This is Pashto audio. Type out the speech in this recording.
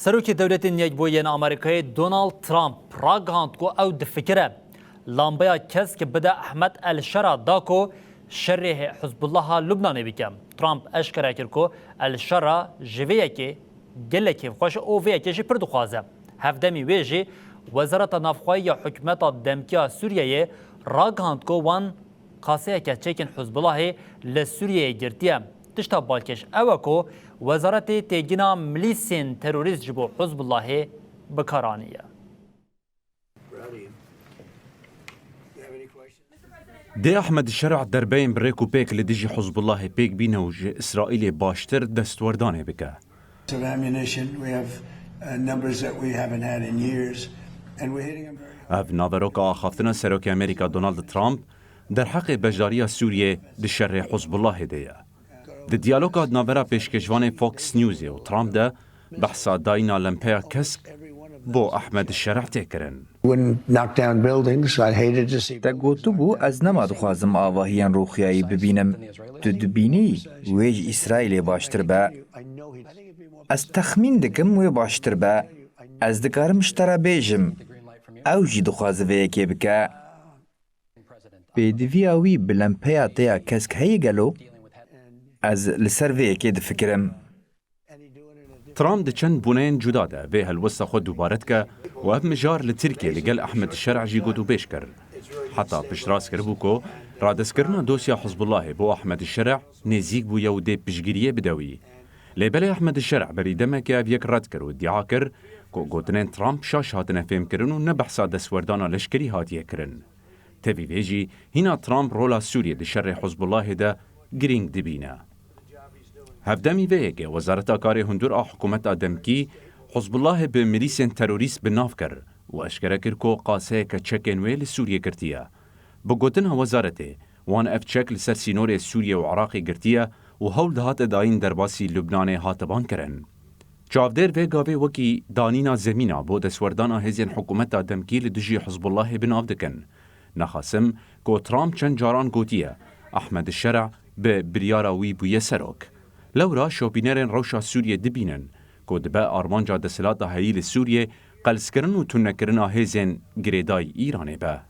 سروکی دولتین یکبویین آمریکایی دونالد ترامپ راگهاند کو او دفکره لامبیا کس که بده احمد الشرا داکو شره حزب الله لبنان بکم. ترامپ اشکره کرد که الشرا جویه که گله که خوش اوویه که جی پرد خوازه. هفدمی ویجی وزارت نافخوایی حکومت دمکیا سوریه راگهاند کو وان قاسه که چکن حزب الله لسوریه گرتیه. تشتا بالکش اوه کو وزارت تیگینا ملیسین تروریست جبو حزب الله بکارانیه. دي أحمد الشرع دربين بريكو بيك لديجي حزب الله بيك بينوج إسرائيلي باشتر دستورداني بك. أف نظروك خافتنا سروك أمريكا دونالد ترامب در حق بجدارية سوريا دشر حزب الله ديا. دي ديالوكا نظرة بيشكشوان فوكس نيوزي و ترامب ده بحثا داينا لمبيا كسك بو أحمد الشرع تكرن. تگوتو بو از نماد خوازم آواهیان روخیایی ببینم تو دبینی ویج اسرائیل باشتر با از تخمین دکم وی باشتر با از دکارم اشترا بیجم او جی دخوازه ویکی بکا بیدوی اوی بلمپیا تیا کسک هی گلو از لسر ویکی دفکرم. ترامب دچن بونين جدادة في هالوسط خود دوبارتك وأب مجار لتركيا لقال أحمد الشرع جي قدو بيشكر حتى بشراس كربوكو رادسكرنا دوسيا حزب الله بو أحمد الشرع نزيق بو يودي بشجرية بدوي لبالي أحمد الشرع بريدمك يك ردكر وادعا كر كو قوتنين ترامب شاش هاتنا فهم كرن ونبحثا دسوردانا لشكري هاتيه كرن تبي فيجي هنا ترامب رولا سوريا دشر حزب الله دا جرينج دبينا هفدمی ویگه وزارت کاری هندور حکومت دمکی حزب الله به ملیسین تروریست بناف کر و اشکره کر کو قاسه که چکن ویل سوریه کرتیه. بگوتنها وزارته وان اف چک لسر سینور سوریه و عراقی کرتیه و هول دهات داین درباسی لبنان هاتبان کرن. چاودر ویگاوی وکی دانینا زمینا بود اسوردان هزین حکومت دمکی لدجی حزب الله بناف دکن. نخاسم کو ترامپ چند جاران گوتیه احمد الشرع به بریاراوی بوی سروک. لورا شوبينرن روشا سوريا دبينن كود با ارمانجا دسلات هايل سوريا قلسكرن و تنكرن هيزن گريداي ايران با